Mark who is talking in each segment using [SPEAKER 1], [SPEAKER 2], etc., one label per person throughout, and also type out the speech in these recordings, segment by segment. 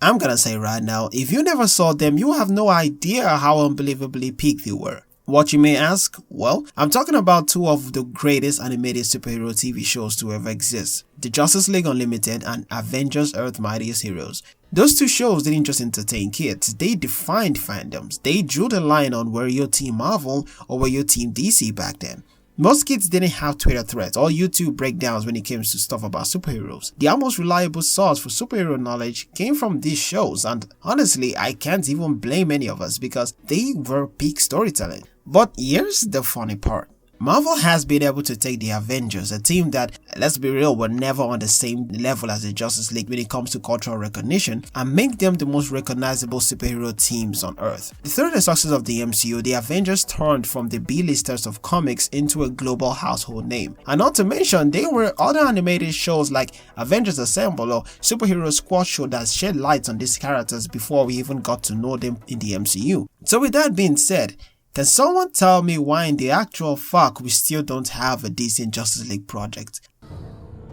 [SPEAKER 1] I'm gonna say right now, if you never saw them, you have no idea how unbelievably peak they were. What you may ask? Well, I'm talking about two of the greatest animated superhero TV shows to ever exist, The Justice League Unlimited and Avengers Earth's Mightiest Heroes. Those two shows didn't just entertain kids, they defined fandoms. They drew the line on were you Team Marvel or were you Team DC back then. Most kids didn't have Twitter threads or YouTube breakdowns when it came to stuff about superheroes. The most reliable source for superhero knowledge came from these shows, and honestly, I can't even blame any of us because they were peak storytelling. But here's the funny part. Marvel has been able to take the Avengers, a team that, let's be real, were never on the same level as the Justice League when it comes to cultural recognition, and make them the most recognizable superhero teams on Earth. Through the success of the MCU, the Avengers turned from the B-listers of comics into a global household name. And not to mention, there were other animated shows like Avengers Ensemble or Superhero Squad Show that shed light on these characters before we even got to know them in the MCU. So with that being said, can someone tell me why in the actual fuck we still don't have a decent Justice League project?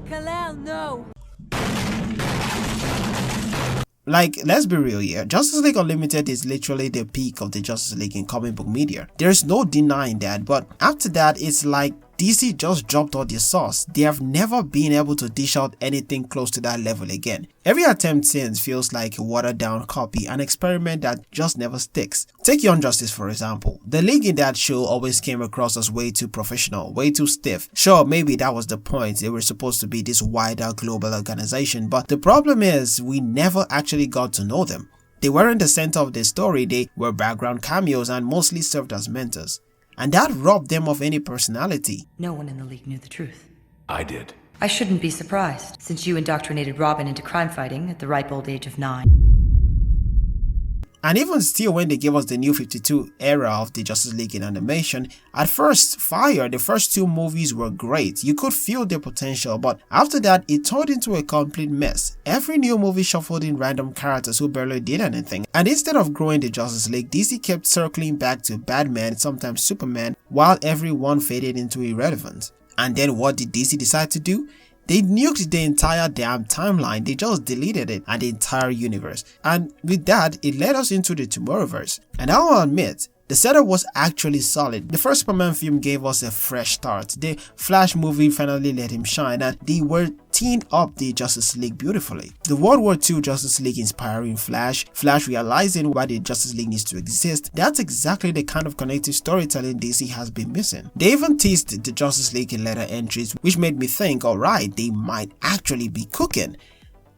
[SPEAKER 2] Kal-El, no!
[SPEAKER 1] Like, let's be real here, Justice League Unlimited is literally the peak of the Justice League in comic book media. There's no denying that, but after that it's like DC just dropped all their sauce. They have never been able to dish out anything close to that level again. Every attempt since feels like a watered down copy, an experiment that just never sticks. Take Young Justice for example. The league in that show always came across as way too professional, way too stiff. Sure, maybe that was the point, they were supposed to be this wider global organization, but the problem is we never actually got to know them. They weren't the center of the story, they were background cameos and mostly served as mentors. And that robbed them of any personality.
[SPEAKER 3] No one in the League knew the truth.
[SPEAKER 4] I did.
[SPEAKER 3] I shouldn't be surprised, since you indoctrinated Robin into crime fighting at the ripe old age of 9.
[SPEAKER 1] And even still, when they gave us the New 52 era of the Justice League in animation, at first fire, the first two movies were great. You could feel their potential, but after that it turned into a complete mess. Every new movie shuffled in random characters who barely did anything. And instead of growing the Justice League, DC kept circling back to Batman, sometimes Superman, while everyone faded into irrelevance. And then what did DC decide to do? They nuked the entire damn timeline, they just deleted it and the entire universe. And with that, it led us into the Tomorrowverse. And I'll admit, the setup was actually solid. The first Superman film gave us a fresh start. The Flash movie finally let him shine, and they were teamed up the Justice League beautifully. The World War II Justice League inspiring Flash realizing why the Justice League needs to exist. That's exactly the kind of connective storytelling DC has been missing. They even teased the Justice League in later entries, which made me think, alright, they might actually be cooking.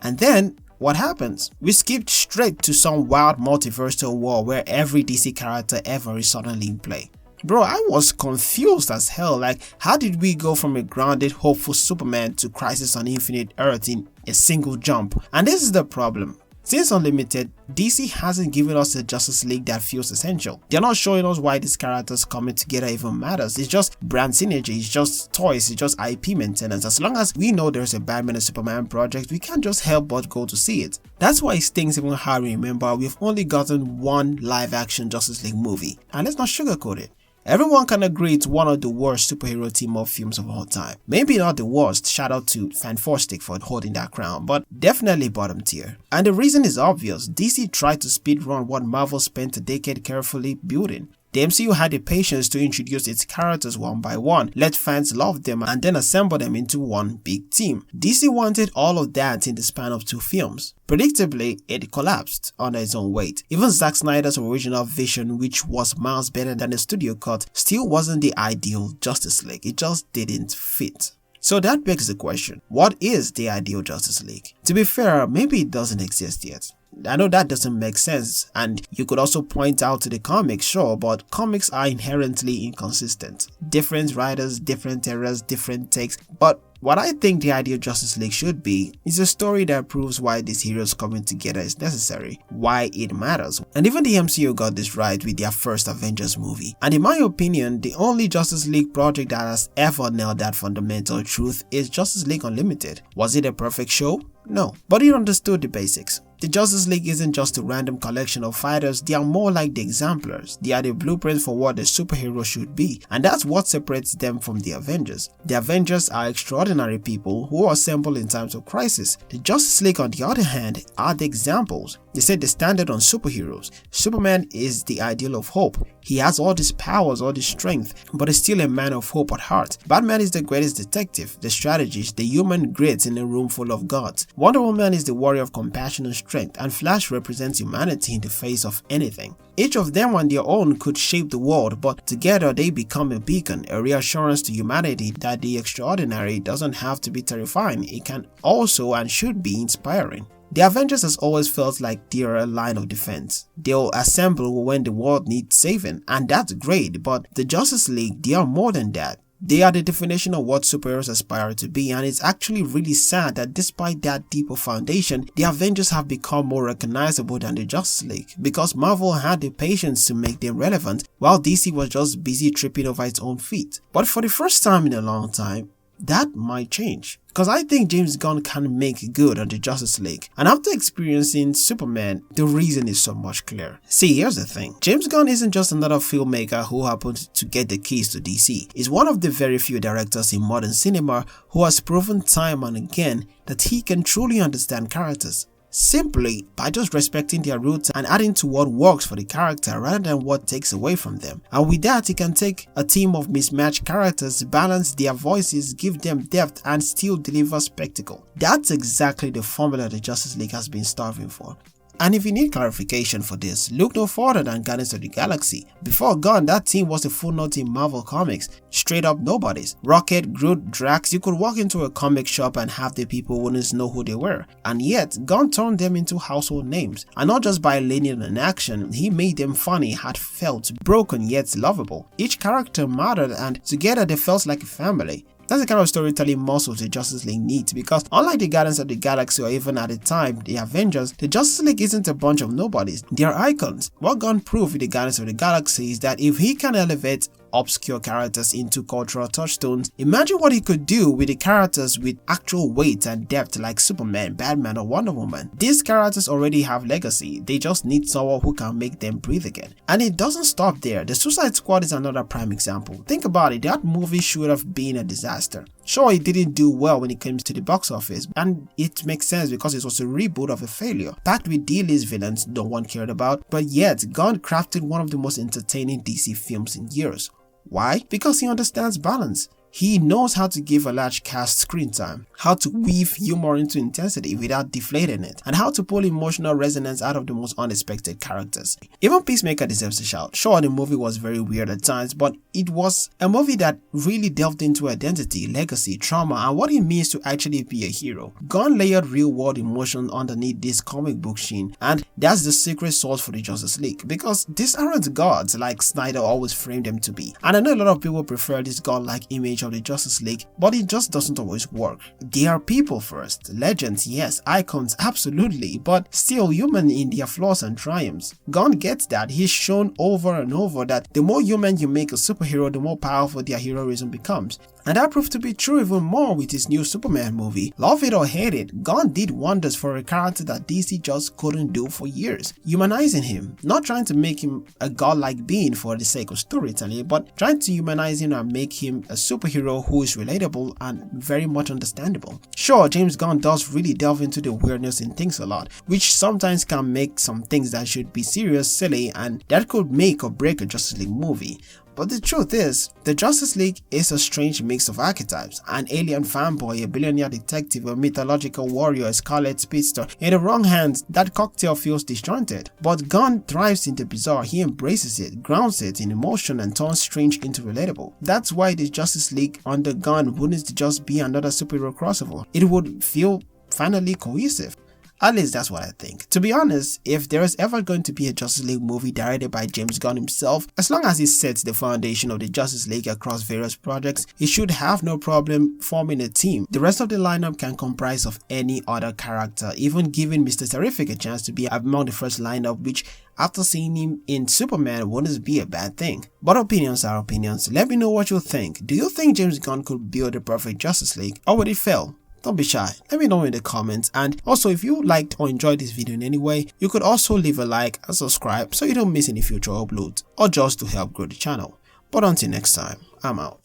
[SPEAKER 1] And then what happens? We skipped straight to some wild multiversal war where every DC character ever is suddenly in play. Bro, I was confused as hell, like how did we go from a grounded, hopeful Superman to Crisis on Infinite Earth in a single jump? And this is the problem. Since Unlimited, DC hasn't given us a Justice League that feels essential. They're not showing us why these characters coming together even matters. It's just brand synergy, it's just toys, it's just IP maintenance. As long as we know there's a Batman and Superman project, we can't just help but go to see it. That's why it stings even hard to remember we've only gotten one live action Justice League movie. And let's not sugarcoat it. Everyone can agree it's one of the worst superhero team-up films of all time. Maybe not the worst, shout out to Fantastic for holding that crown, but definitely bottom tier. And the reason is obvious, DC tried to speedrun what Marvel spent a decade carefully building. The MCU had the patience to introduce its characters one by one, let fans love them and then assemble them into one big team. DC wanted all of that in the span of 2 films. Predictably, it collapsed under its own weight. Even Zack Snyder's original vision, which was miles better than the studio cut, still wasn't the ideal Justice League. It just didn't fit. So that begs the question, what is the ideal Justice League? To be fair, maybe it doesn't exist yet. I know that doesn't make sense, and you could also point out to the comics, sure, but comics are inherently inconsistent. Different writers, different eras, different takes, but what I think the ideal Justice League should be is a story that proves why these heroes coming together is necessary, why it matters. And even the MCU got this right with their first Avengers movie. And in my opinion, the only Justice League project that has ever nailed that fundamental truth is Justice League Unlimited. Was it a perfect show? No, but it understood the basics. The Justice League isn't just a random collection of fighters, they are more like the exemplars. They are the blueprint for what the superhero should be, and that's what separates them from the Avengers. The Avengers are extraordinary people who assemble in times of crisis. The Justice League, on the other hand, are the examples. They set the standard on superheroes. Superman is the ideal of hope. He has all these powers, all this strength, but is still a man of hope at heart. Batman is the greatest detective, the strategist, the human great in a room full of gods. Wonder Woman is the warrior of compassion and strength, and Flash represents humanity in the face of anything. Each of them on their own could shape the world, but together they become a beacon, a reassurance to humanity that the extraordinary doesn't have to be terrifying, it can also and should be inspiring. The Avengers has always felt like they're a line of defense. They'll assemble when the world needs saving, and that's great, but the Justice League, they are more than that. They are the definition of what superheroes aspire to be, and it's actually really sad that despite that deeper foundation, the Avengers have become more recognizable than the Justice League, because Marvel had the patience to make them relevant, while DC was just busy tripping over its own feet. But for the first time in a long time, that might change. Because I think James Gunn can make good on the Justice League, and after experiencing Superman, the reason is so much clearer. See, here's the thing. James Gunn isn't just another filmmaker who happened to get the keys to DC. He's one of the very few directors in modern cinema who has proven time and again that he can truly understand characters, simply by just respecting their roots and adding to what works for the character rather than what takes away from them. And with that, he can take a team of mismatched characters, balance their voices, give them depth, and still deliver spectacle. That's exactly the formula the Justice League has been starving for. And if you need clarification for this, look no further than Guardians of the Galaxy. Before Gunn, that team was a footnote in Marvel Comics, straight up nobodies. Rocket, Groot, Drax, you could walk into a comic shop and half the people wouldn't know who they were. And yet, Gunn turned them into household names. And not just by leaning on action, he made them funny, heartfelt, broken yet lovable. Each character mattered, and together they felt like a family. That's the kind of storytelling muscles the Justice League needs, because unlike the Guardians of the Galaxy or even at the time the Avengers, the Justice League isn't a bunch of nobodies, they are icons. What Gunn proved with the Guardians of the Galaxy is that if he can elevate obscure characters into cultural touchstones, imagine what he could do with the characters with actual weight and depth like Superman, Batman, or Wonder Woman. These characters already have legacy, they just need someone who can make them breathe again. And it doesn't stop there. The Suicide Squad is another prime example. Think about it, that movie should have been a disaster. Sure, it didn't do well when it came to the box office, and it makes sense because it was a reboot of a failure, packed with D-list villains no one cared about, but yet Gunn crafted one of the most entertaining DC films in years. Why? Because he understands balance. He knows how to give a large cast screen time, how to weave humor into intensity without deflating it, and how to pull emotional resonance out of the most unexpected characters. Even Peacemaker deserves a shout. Sure, the movie was very weird at times, but it was a movie that really delved into identity, legacy, trauma, and what it means to actually be a hero. Gunn layered real-world emotion underneath this comic book sheen, and that's the secret sauce for the Justice League, because these aren't gods like Snyder always framed them to be. And I know a lot of people prefer this god-like image of the Justice League, but it just doesn't always work. They are people first, legends, yes, icons, absolutely, but still human in their flaws and triumphs. Gunn gets that. He's shown over and over that the more human you make a superhero, the more powerful their heroism becomes. And that proved to be true even more with his new Superman movie. Love it or hate it, Gunn did wonders for a character that DC just couldn't do for years. Humanizing him, not trying to make him a godlike being for the sake of storytelling, but trying to humanize him and make him a superhero who is relatable and very much understandable. Sure, James Gunn does really delve into the weirdness in things a lot, which sometimes can make some things that should be serious silly, and that could make or break a Justice League movie. But the truth is, the Justice League is a strange mix of archetypes. An alien fanboy, a billionaire detective, a mythological warrior, a scarlet speedster. In the wrong hands, that cocktail feels disjointed. But Gunn thrives in the bizarre. He embraces it, grounds it in emotion, and turns strange into relatable. That's why the Justice League under Gunn wouldn't just be another superhero crossover. It would feel finally cohesive. At least that's what I think. To be honest, if there is ever going to be a Justice League movie directed by James Gunn himself, as long as he sets the foundation of the Justice League across various projects, he should have no problem forming a team. The rest of the lineup can comprise of any other character, even giving Mr. Terrific a chance to be among the first lineup, which after seeing him in Superman wouldn't be a bad thing. But opinions are opinions. Let me know what you think. Do you think James Gunn could build the perfect Justice League, or would it fail? Don't be shy, let me know in the comments. And also, if you liked or enjoyed this video in any way, you could also leave a like and subscribe so you don't miss any future uploads, or just to help grow the channel. But until next time, I'm out.